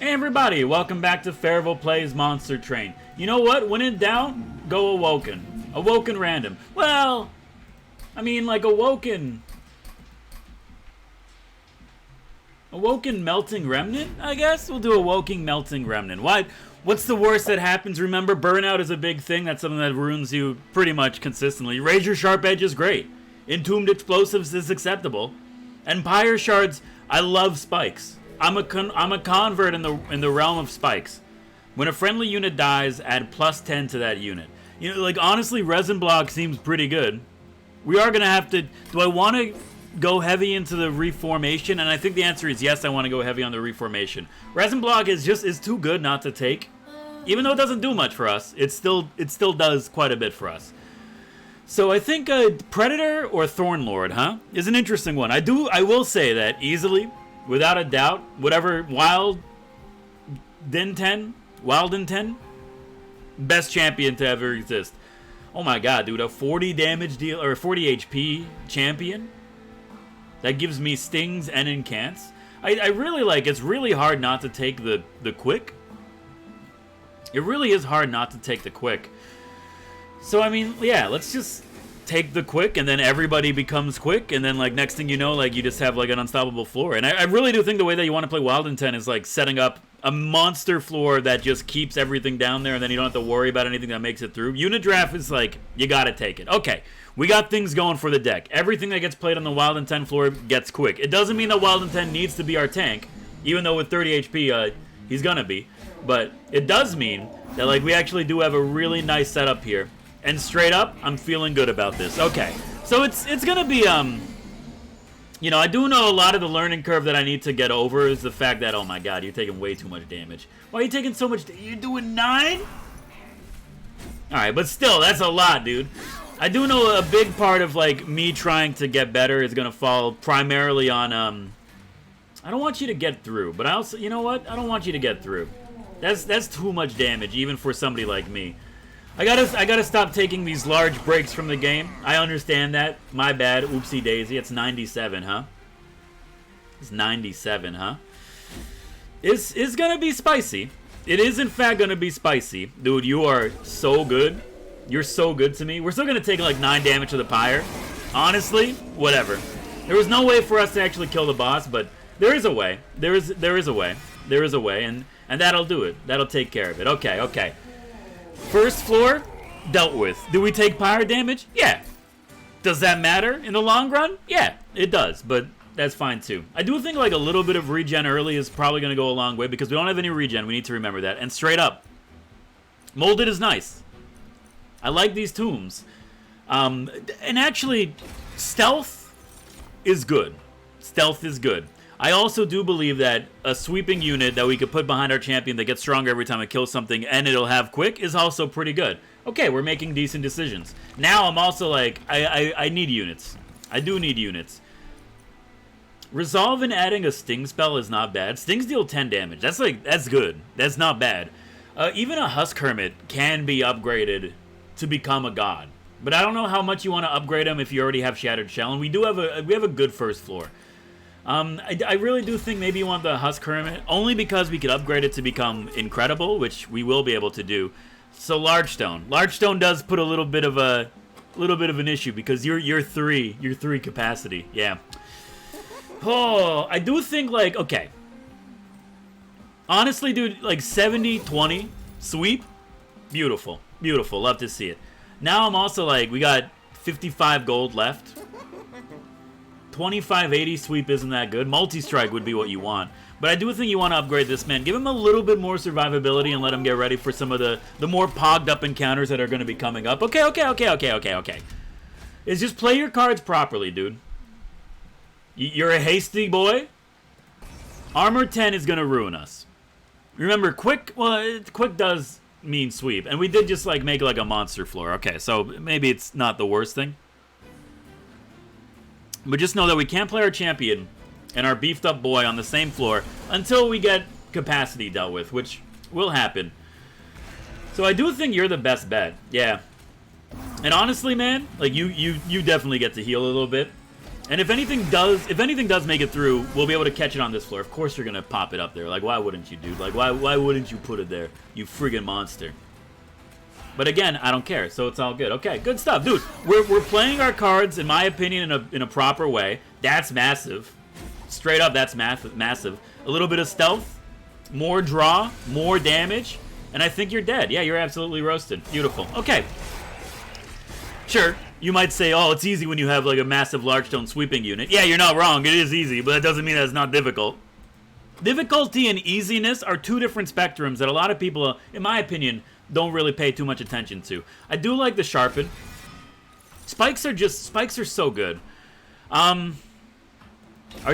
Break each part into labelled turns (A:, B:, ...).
A: Hey everybody, welcome back to Farival Plays Monster Train. You know what? When in doubt, go Awoken. Awoken random. Well, I mean like Awoken Melting Remnant, I guess? We'll do Awoken Melting Remnant. What's the worst that happens? Remember, burnout is a big thing. That's something that ruins you pretty much consistently. Razor Sharp Edge is great. Entombed Explosives is acceptable. And Pyre Shards, I love spikes. I'm a convert in the realm of spikes. When a friendly unit dies, add +10 to that unit. You know, like, honestly, Resin Block seems pretty good. We are going to have to... Do I want to go heavy into the reformation? And I think the answer is yes, I want to go heavy on the reformation. Resin Block is too good not to take. Even though it doesn't do much for us, it still does quite a bit for us. So I think Predator or Thornlord, huh? Is an interesting one. I will say that easily, without a doubt, whatever Wild in 10, best champion to ever exist. Oh my god, dude, a 40 damage deal or 40 HP champion that gives me stings and incants. I really like. It's really hard not to take the quick. It really is hard not to take the quick. So I mean, yeah, let's just take the quick, and then everybody becomes quick, and then like next thing you know, like you just have like an unstoppable floor. And I really do think the way that you want to play Wild Intent is like setting up a monster floor that just keeps everything down there, and then you don't have to worry about anything that makes it through. Unit draft is like, you gotta take it. Okay, we got things going for the deck. Everything that gets played on the Wild Intent floor gets quick. It doesn't mean that Wild Intent needs to be our tank, even though with 30 HP, he's gonna be. But it does mean that like we actually do have a really nice setup here. And straight up, I'm feeling good about this. Okay, so it's gonna be, you know, I do know a lot of the learning curve that I need to get over is the fact that, oh my god, you're taking way too much damage. Why are you taking so much? You're doing 9? Alright, but still, that's a lot, dude. I do know a big part of, like, me trying to get better is gonna fall primarily on, I don't want you to get through, but I also, you know what? I don't want you to get through. That's too much damage, even for somebody like me. I gotta stop taking these large breaks from the game. I understand that. My bad. Oopsie daisy. It's 97, huh? It's 97, huh? It's gonna be spicy. It is, in fact, gonna be spicy. Dude, you are so good. You're so good to me. We're still gonna take, like, 9 damage to the pyre. Honestly, whatever. There was no way for us to actually kill the boss, but there is a way. There is a way. There is a way, and that'll do it. That'll take care of it. Okay, okay. First floor, dealt with. Do we take pyre damage? Yeah. Does that matter in the long run? Yeah, it does, but that's fine too. I do think like a little bit of regen early is probably going to go a long way because we don't have any regen. We need to remember that. And straight up, molded is nice. I like these tombs. And actually, stealth is good. Stealth is good. I also do believe that a sweeping unit that we could put behind our champion that gets stronger every time it kills something and it'll have quick is also pretty good. Okay, we're making decent decisions. Now I'm also like, I need units. I do need units. Resolve and adding a sting spell is not bad. Stings deal 10 damage. That's good. That's not bad. Even a Husk Hermit can be upgraded to become a god. But I don't know how much you want to upgrade him if you already have Shattered Shell. And we have a good first floor. I really do think maybe you want the Husk Hermit, only because we could upgrade it to become incredible, which we will be able to do. So Large Stone does put a little bit of an issue because you're 3 capacity. Yeah. Oh, I do think like, okay. Honestly, dude, like 70-20 sweep, beautiful, beautiful. Love to see it. Now I'm also like, we got 55 gold left. 25-80 sweep isn't that good. Multi-strike would be what you want. But I do think you want to upgrade this man. Give him a little bit more survivability and let him get ready for some of the more pogged up encounters that are going to be coming up. Okay. It's just play your cards properly, dude. You're a hasty boy. Armor 10 is going to ruin us. Remember, quick does mean sweep. And we did just like make like a monster floor. Okay, so maybe it's not the worst thing. But just know that we can't play our champion and our beefed up boy on the same floor until we get capacity dealt with, which will happen. So I do think you're the best bet. Yeah. And honestly, man, like you definitely get to heal a little bit. And if anything does make it through, we'll be able to catch it on this floor. Of course you're gonna pop it up there. Like, why wouldn't you, dude? Like, why wouldn't you put it there? You friggin' monster. But again, I don't care, so it's all good. Okay, good stuff, dude. We're playing our cards, in my opinion, in a proper way. That's massive. Straight up, that's massive. A little bit of stealth, more draw, more damage, and I think you're dead. Yeah, you're absolutely roasted. Beautiful. Okay. Sure. You might say, oh, it's easy when you have like a massive large stone sweeping unit. Yeah, you're not wrong. It is easy, but that doesn't mean that it's not difficult. Difficulty and easiness are two different spectrums that a lot of people, in my opinion, don't really pay too much attention to. I do like the sharpen. Spikes are so good. Our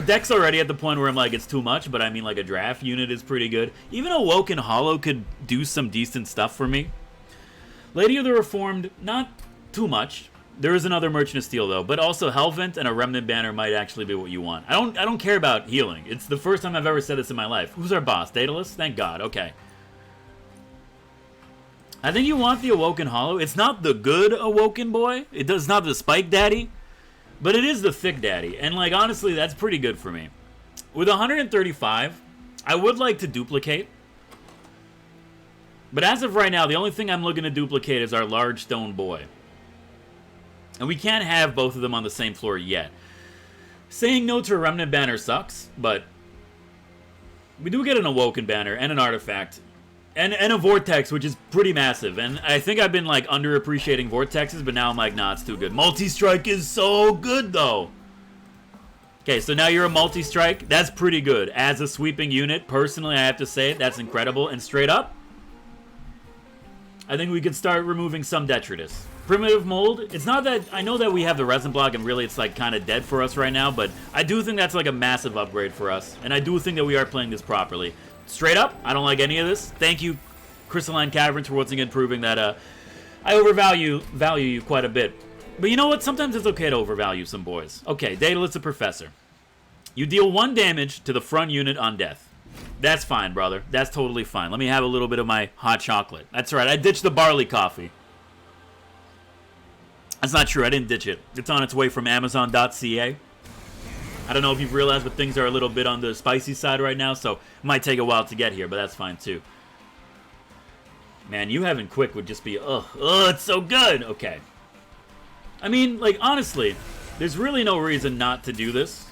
A: deck's already at the point where I'm like, it's too much, but I mean, like, a draft unit is pretty good. Even Awoken Hollow could do some decent stuff for me. Lady of the Reformed, not too much. There is another Merchant of Steel, though, but also Hellvent and a Remnant Banner might actually be what you want. I don't care about healing. It's the first time I've ever said this in my life. Who's our boss? Daedalus? Thank God. Okay. I think you want the Awoken Hollow. It's not the good Awoken boy. It's not the Spike Daddy, but it is the Thick Daddy. And, like, honestly, that's pretty good for me. With 135, I would like to duplicate. But as of right now, the only thing I'm looking to duplicate is our large stone boy. And we can't have both of them on the same floor yet. Saying no to a Remnant Banner sucks, but we do get an Awoken Banner and an Artifact. And a Vortex, which is pretty massive. And I think I've been, like, underappreciating Vortexes, but now I'm like, nah, it's too good. Multi-Strike is so good, though. Okay, so now you're a Multi-Strike. That's pretty good. As a sweeping unit, personally, I have to say, that's incredible. And straight up, I think we could start removing some Detritus. Primitive Mold, it's not that, I know that we have the Resin Block and really it's like kind of dead for us right now, but I do think that's like a massive upgrade for us, and I do think that we are playing this properly. Straight up, I don't like any of this. Thank you, Crystalline Caverns, for once again proving that I value you quite a bit. But you know what, sometimes it's okay to overvalue some boys. Okay, Daedalus the Professor. You deal 1 damage to the front unit on death. That's fine, brother. That's totally fine. Let me have a little bit of my hot chocolate. That's right, I ditched the barley coffee. That's not true, I didn't ditch it. It's on its way from Amazon.ca. I don't know if you've realized, but things are a little bit on the spicy side right now, so it might take a while to get here, but that's fine too. Man, you having quick would just be, ugh, it's so good! Okay. I mean, like, honestly, there's really no reason not to do this.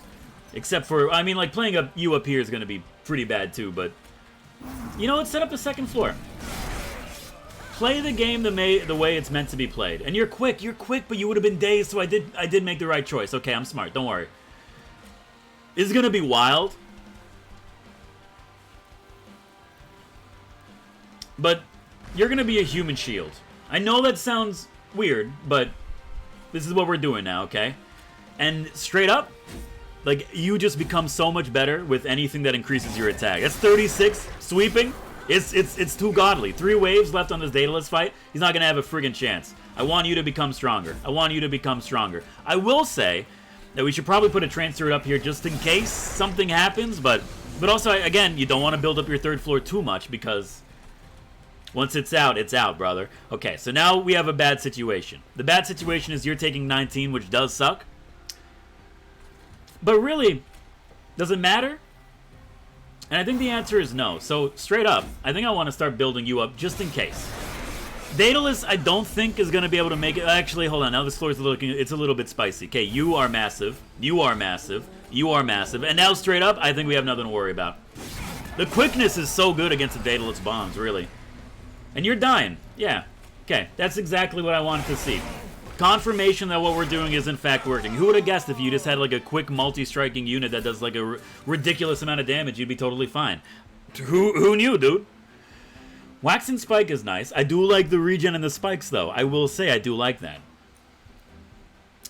A: Except for, I mean, like, playing you up here is going to be pretty bad too, but... You know, let's set up the second floor. Play the game the way it's meant to be played. And you're quick, but you would have been dazed, so I did make the right choice. Okay, I'm smart, don't worry. This is gonna be wild. But you're gonna be a human shield. I know that sounds weird, but this is what we're doing now, okay? And straight up, like, you just become so much better with anything that increases your attack. That's 36, sweeping. It's too godly. 3 waves left on this Daedalus fight. He's not going to have a friggin' chance. I want you to become stronger. I want you to become stronger. I will say that we should probably put a transfer up here just in case something happens, but also, again, you don't want to build up your third floor too much because once it's out, brother. Okay, so now we have a bad situation. The bad situation is you're taking 19, which does suck. But really, does it matter? And I think the answer is no. So, straight up, I think I want to start building you up just in case. Daedalus, I don't think is going to be able to make it. Actually, hold on. Now this floor is it's a little bit spicy. Okay, you are massive. You are massive. You are massive. And now, straight up, I think we have nothing to worry about. The quickness is so good against the Daedalus bombs, really. And you're dying. Yeah. Okay, that's exactly what I wanted to see. Confirmation that what we're doing is in fact working. Who would have guessed if you just had like a quick multi-striking unit that does like a ridiculous amount of damage, you'd be totally fine. Who knew, dude? Wax and Spike is nice. I do like the regen and the spikes, though. I will say I do like that.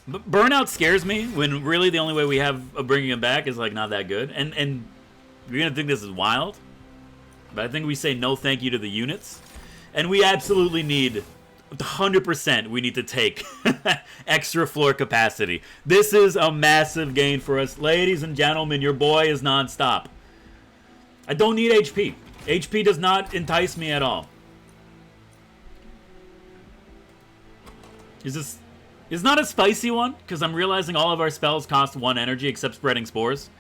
A: But Burnout scares me when really the only way we have of bringing him back is like not that good. And you're going to think this is wild. But I think we say no thank you to the units. And we absolutely need... 100% we need to take extra floor capacity. This is a massive gain for us. Ladies and gentlemen, your boy is non-stop. I don't need HP. HP does not entice me at all. Is this... It's not a spicy one, because I'm realizing all of our spells cost 1 energy except spreading spores.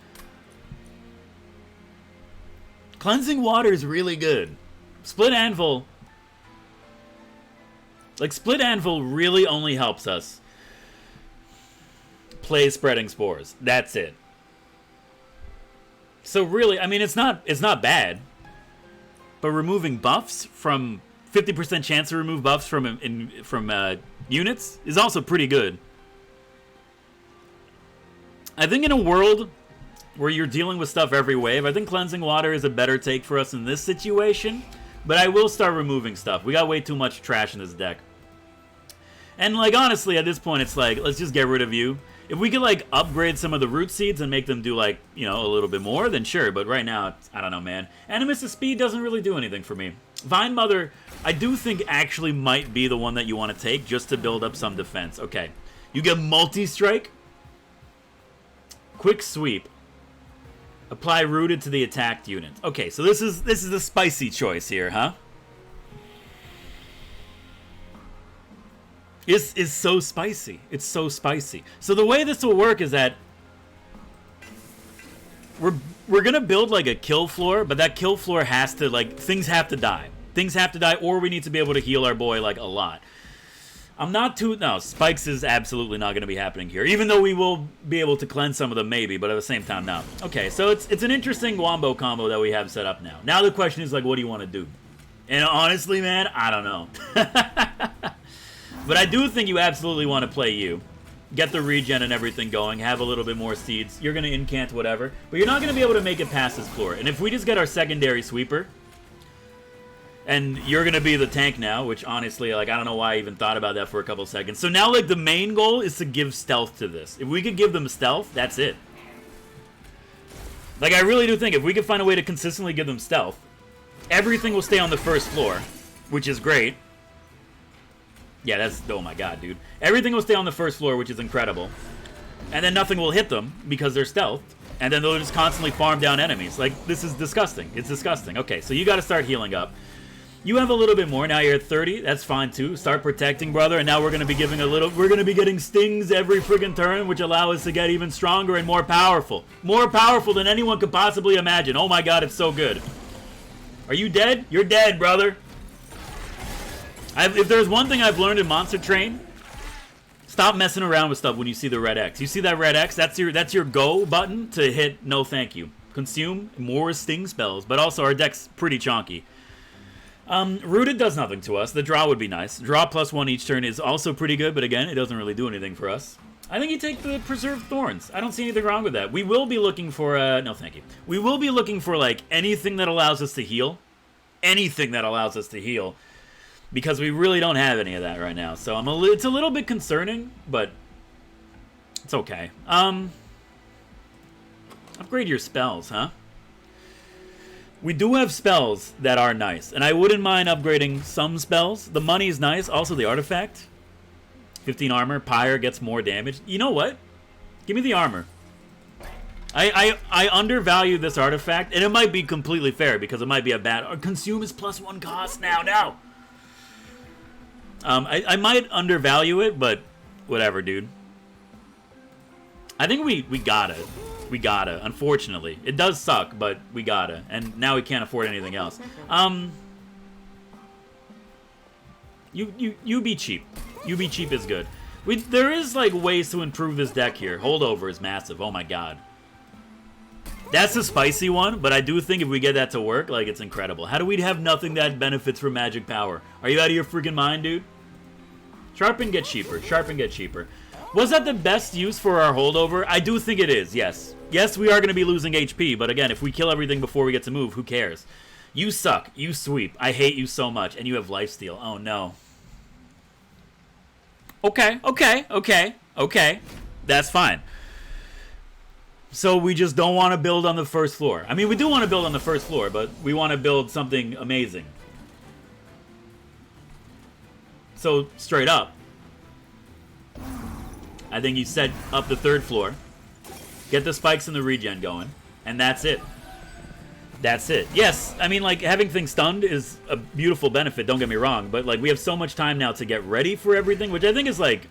A: Cleansing water is really good. Split anvil. Like, split anvil really only helps us play spreading spores. That's it. So really, I mean, it's not bad. But removing buffs from 50% chance to remove buffs from units is also pretty good. I think in a world where you're dealing with stuff every wave, I think cleansing water is a better take for us in this situation. But I will start removing stuff. We got way too much trash in this deck. And, like, honestly, at this point, it's like, let's just get rid of you. If we could, like, upgrade some of the root seeds and make them do, like, you know, a little bit more, then sure. But right now, I don't know, man. Animus' speed doesn't really do anything for me. Vine Mother, I do think actually might be the one that you want to take just to build up some defense. Okay. You get multi-strike. Quick sweep. Apply rooted to the attacked unit. Okay, so this is a spicy choice here, huh? Is so spicy. It's so spicy. So the way this will work is that we're gonna build like a kill floor, but that kill floor has to, like, things have to die. Things have to die, or we need to be able to heal our boy like a lot. No, spikes is absolutely not gonna be happening here. Even though we will be able to cleanse some of them maybe, but at the same time, no. Okay, so it's an interesting wombo combo that we have set up now. Now the question is, like, what do you want to do? And honestly, man, I don't know. But I do think you absolutely want to play you. Get the regen and everything going, have a little bit more seeds. You're going to incant whatever, but you're not going to be able to make it past this floor. And if we just get our secondary sweeper, and you're going to be the tank now, which honestly, like, I don't know why I even thought about that for a couple seconds. So now, like, the main goal is to give stealth to this. If we could give them stealth, that's it. Like, I really do think if we could find a way to consistently give them stealth, everything will stay on the first floor, which is great. Yeah, that's... Oh my god, dude. Everything will stay on the first floor, which is incredible. And then nothing will hit them because they're stealthed. And then they'll just constantly farm down enemies. Like, this is disgusting. It's disgusting. Okay, so you gotta start healing up. You have a little bit more. Now you're at 30. That's fine, too. Start protecting, brother. And now we're gonna be giving a little... We're gonna be getting stings every friggin' turn, which allow us to get even stronger and more powerful. More powerful than anyone could possibly imagine. Oh my god, it's so good. Are you dead? You're dead, brother. If there's one thing I've learned in Monster Train, stop messing around with stuff when you see the red X. You see that red X? That's your go button to hit no thank you. Consume more sting spells, but also our deck's pretty chonky. Rooted does nothing to us. The draw would be nice. Draw +1 each turn is also pretty good, but again, it doesn't really do anything for us. I think you take the Preserved Thorns. I don't see anything wrong with that. We will be looking for, no thank you. We will be looking for, like, anything that allows us to heal. Anything that allows us to heal. Because we really don't have any of that right now. So it's a little bit concerning, but it's okay. Upgrade your spells, huh? We do have spells that are nice, and I wouldn't mind upgrading some spells. The money's nice. Also, the artifact. 15 armor. Pyre gets more damage. You know what? Give me the armor. I undervalue this artifact, and it might be completely fair because it might be a bad... Consume is +1 cost now. No! I might undervalue it, but whatever, dude. I think we gotta. We gotta. Unfortunately. It does suck, but we gotta. And now we can't afford anything else. You be cheap. You be cheap is good. There is, like, ways to improve this deck here. Holdover is massive. Oh my god. That's a spicy one, but I do think if we get that to work, like, it's incredible. How do we have nothing that benefits from magic power? Are you out of your freaking mind, dude? Sharpen, get cheaper. Sharpen, get cheaper. Was that the best use for our holdover? I do think it is, yes. Yes, we are going to be losing HP, but again, if we kill everything before we get to move, who cares? You suck. You sweep. I hate you so much, and you have lifesteal. Oh, no. Okay. That's fine. So we just don't want to build on the first floor. I mean, we do want to build on the first floor, but we want to build something amazing. So, straight up, I think you set up the third floor, get the spikes and the regen going, and that's it. That's it. Yes, I mean, like, having things stunned is a beautiful benefit, don't get me wrong, but, like, we have so much time now to get ready for everything, which I think is, like,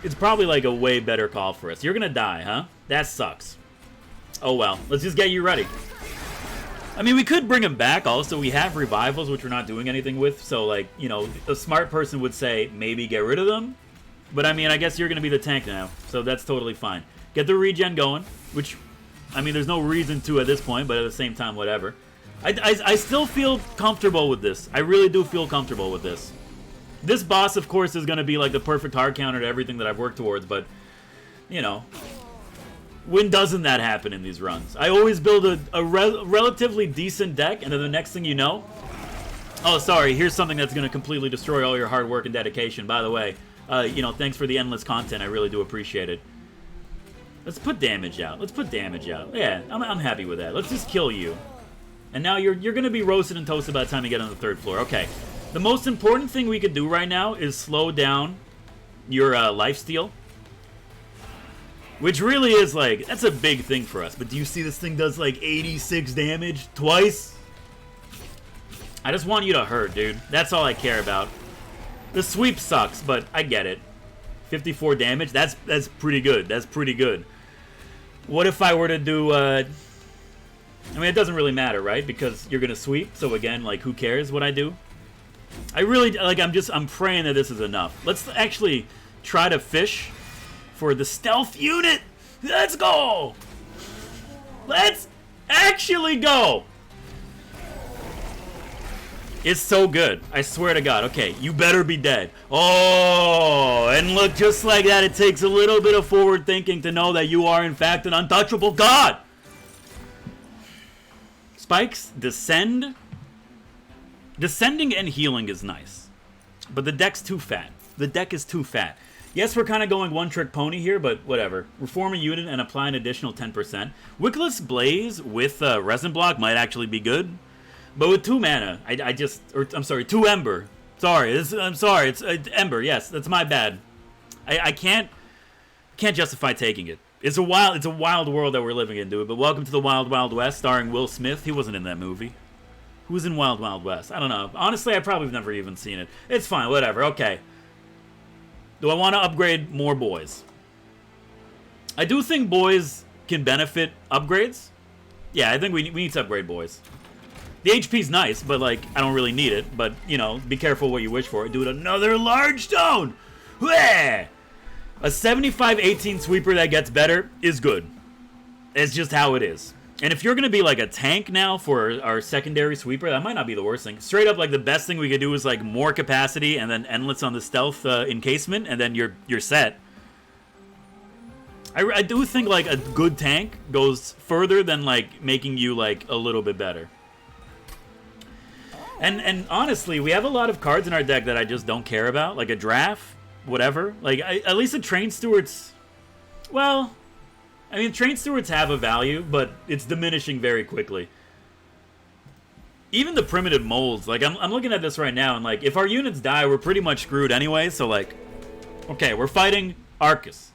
A: it's probably like a way better call for us. You're gonna die, huh? That sucks. Oh well, let's just get you ready. I mean, we could bring him back also. We have revivals, which we're not doing anything with. So, like, you know, a smart person would say maybe get rid of them. But, I mean, I guess you're going to be the tank now. So that's totally fine. Get the regen going, which, I mean, there's no reason to at this point. But at the same time, whatever. I still feel comfortable with this. I really do feel comfortable with this. This boss, of course, is going to be like the perfect hard counter to everything that I've worked towards. But, you know... When doesn't that happen in these runs? I always build a relatively decent deck, and then the next thing you know... Oh, sorry, here's something that's going to completely destroy all your hard work and dedication. By the way, you know, thanks for the endless content. I really do appreciate it. Let's put damage out. Let's put damage out. Yeah, I'm happy with that. Let's just kill you. And now you're going to be roasted and toasted by the time you get on the 3rd floor. Okay. The most important thing we could do right now is slow down your lifesteal. Which really is, like, that's a big thing for us. But do you see this thing does, like, 86 damage twice? I just want you to hurt, dude. That's all I care about. The sweep sucks, but I get it. 54 damage? That's pretty good. That's pretty good. What if I were to do, I mean, it doesn't really matter, right? Because you're going to sweep. So, again, like, who cares what I do? I really, like, I'm praying that this is enough. Let's actually try to fish for the stealth unit. Let's go. Let's actually go. It's so good. I swear to God. Okay, you better be dead. Oh, and look, just like that, it takes a little bit of forward thinking to know that you are, in fact, an untouchable god. Spikes, descend. Descending and healing is nice. But the deck's too fat. The deck is too fat. Yes, we're kind of going one-trick pony here, but whatever. Reform a unit and apply an additional 10%. Wickless Blaze with Resin Block might actually be good. But with 2 mana, I'm sorry, 2 Ember. Sorry, I'm sorry, it's Ember, yes, that's my bad. I can't justify taking it. It's a wild world that we're living in, dude. But welcome to the Wild Wild West, starring Will Smith. He wasn't in that movie. Who's in Wild Wild West? I don't know. Honestly, I probably have never even seen it. It's fine, whatever, okay. Do I want to upgrade more boys? I do think boys can benefit upgrades. Yeah, I think we need to upgrade boys. The HP's nice, but, like, I don't really need it. But, you know, be careful what you wish for. Do it another large stone! Whee! A 75-18 sweeper that gets better is good. It's just how it is. And if you're going to be, like, a tank now for our secondary sweeper, that might not be the worst thing. Straight up, like, the best thing we could do is, like, more capacity and then endless on the stealth encasement, and then you're set. I do think, like, a good tank goes further than, like, making you, like, a little bit better. And honestly, we have a lot of cards in our deck that I just don't care about. Like, a draft, whatever. Like, at least the Train Stewards, well... I mean, Train Stewards have a value, but it's diminishing very quickly. Even the primitive molds, like, I'm looking at this right now, and, like, if our units die, we're pretty much screwed anyway, so, like, okay, we're fighting ARCHUS.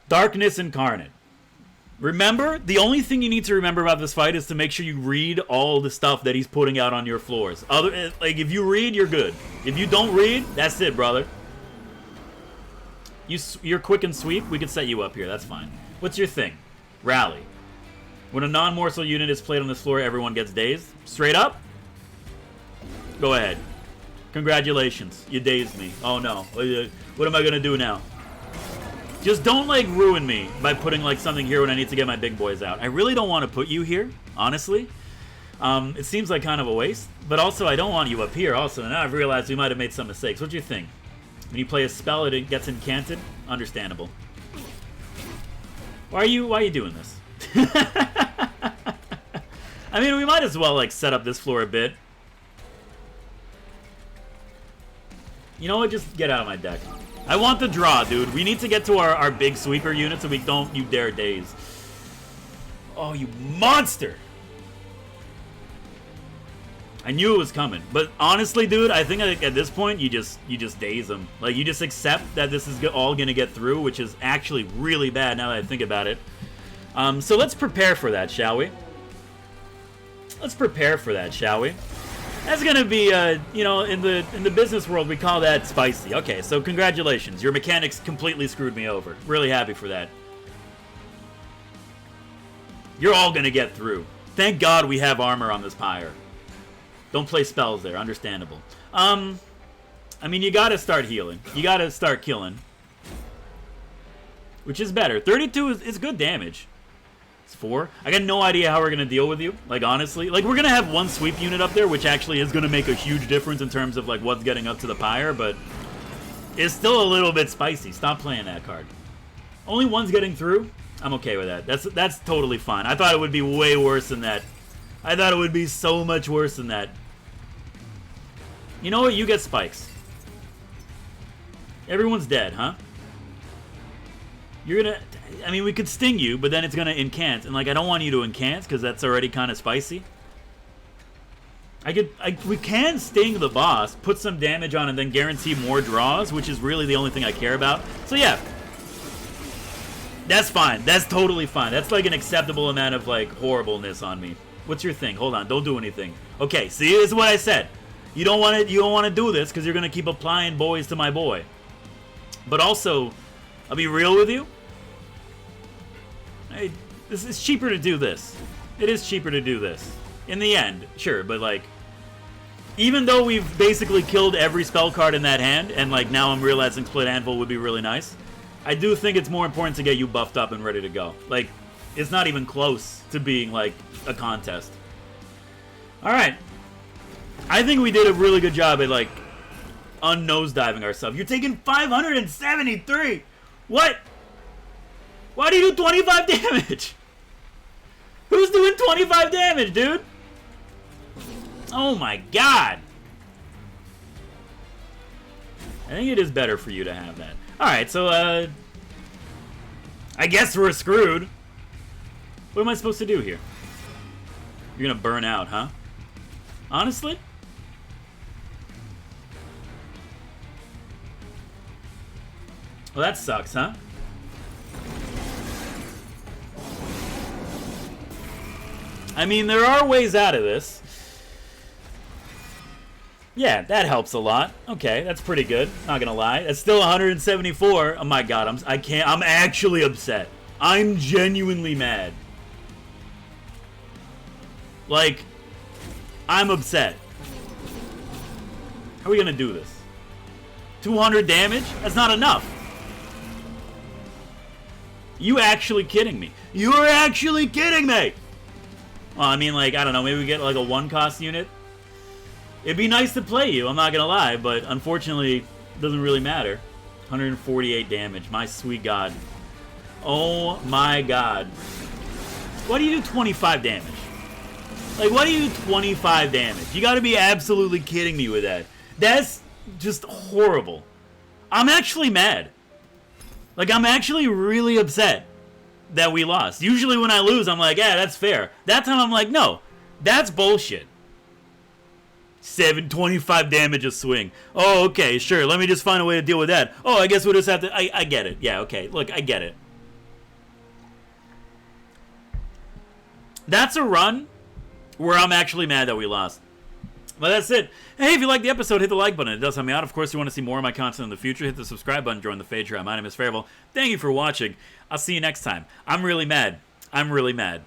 A: Darkness Incarnate. Remember, the only thing you need to remember about this fight is to make sure you read all the stuff that he's putting out on your floors. Like, if you read, you're good. If you don't read, that's it, brother. You're quick and sweep, we can set you up here, that's fine. What's your thing? Rally. When a non-morsel unit is played on this floor, everyone gets dazed. Straight up? Go ahead. Congratulations, you dazed me. Oh no, what am I gonna do now? Just don't, like, ruin me by putting, like, something here when I need to get my big boys out. I really don't want to put you here, honestly. It seems like kind of a waste, but also I don't want you up here also. And now I've realized we might have made some mistakes. What's your thing? When you play a spell, it gets incanted? Understandable. Why are you doing this? I mean, we might as well, like, set up this floor a bit. You know what? Just get out of my deck. I want the draw, dude. We need to get to our big sweeper unit so we don't you dare daze. Oh, you monster! I knew it was coming, but honestly, dude, I think at this point you just daze them. Like, you just accept that this is all gonna get through, which is actually really bad now that I think about it. So let's prepare for that, shall we? Let's prepare for that, shall we? That's gonna be, you know, in the business world, we call that spicy. Okay, so congratulations. Your mechanics completely screwed me over. Really happy for that. You're all gonna get through. Thank God we have armor on this pyre. Don't play spells there. Understandable. I mean, you gotta start healing. You gotta start killing. Which is better. 32 is good damage. It's 4. I got no idea how we're going to deal with you. Like, honestly. Like, we're going to have one sweep unit up there, which actually is going to make a huge difference in terms of, like, what's getting up to the pyre, but it's still a little bit spicy. Stop playing that card. Only one's getting through? I'm okay with that. That's totally fine. I thought it would be way worse than that. I thought it would be so much worse than that. You know what? You get spikes. Everyone's dead, huh? You're gonna... I mean, we could sting you, but then it's gonna incant. And, like, I don't want you to incant, because that's already kind of spicy. We can sting the boss, put some damage on, and then guarantee more draws, which is really the only thing I care about. So, yeah. That's fine. That's totally fine. That's, like, an acceptable amount of, like, horribleness on me. What's your thing? Hold on. Don't do anything. Okay, see? This is what I said. You don't want to do this, because you're gonna keep applying boys to my boy. But also, I'll be real with you. Hey, it's cheaper to do this. It is cheaper to do this. In the end, sure, but like, even though we've basically killed every spell card in that hand, and like now I'm realizing Split Anvil would be really nice, I do think it's more important to get you buffed up and ready to go. Like, it's not even close to being like a contest. Alright. I think we did a really good job at like unnosediving ourselves. You're taking 573! What? Why do you do 25 damage? Who's doing 25 damage, dude? Oh my god. I think it is better for you to have that. Alright, so, I guess we're screwed. What am I supposed to do here? You're gonna burn out, huh? Honestly? Well, that sucks, huh? I mean, there are ways out of this. Yeah, that helps a lot. Okay, that's pretty good. Not gonna lie. That's still 174. Oh my god, I'm actually upset. I'm genuinely mad. Like, I'm upset. How are we gonna do this? 200 damage? That's not enough. You actually kidding me? You're actually kidding me! Well, I mean, like, I don't know, maybe we get, like, a one-cost unit? It'd be nice to play you, I'm not gonna lie, but unfortunately, it doesn't really matter. 148 damage, my sweet god. Oh my god. Why do you do 25 damage? Like, why do you do 25 damage? You gotta be absolutely kidding me with that. That's just horrible. I'm actually mad. Like, I'm actually really upset that we lost. Usually when I lose, I'm like, yeah, that's fair. That time I'm like, no, that's bullshit. 25 damage a swing. Oh, okay, sure. Let me just find a way to deal with that. Oh, I guess we'll just have to... I get it. Yeah, okay. Look, I get it. That's a run where I'm actually mad that we lost. But that's it. Hey, if you liked the episode, hit the like button. It does help me out. Of course, if you want to see more of my content in the future, hit the subscribe button, join the Fade Tribe. My name is Farival. Thank you for watching. I'll see you next time. I'm really mad. I'm really mad.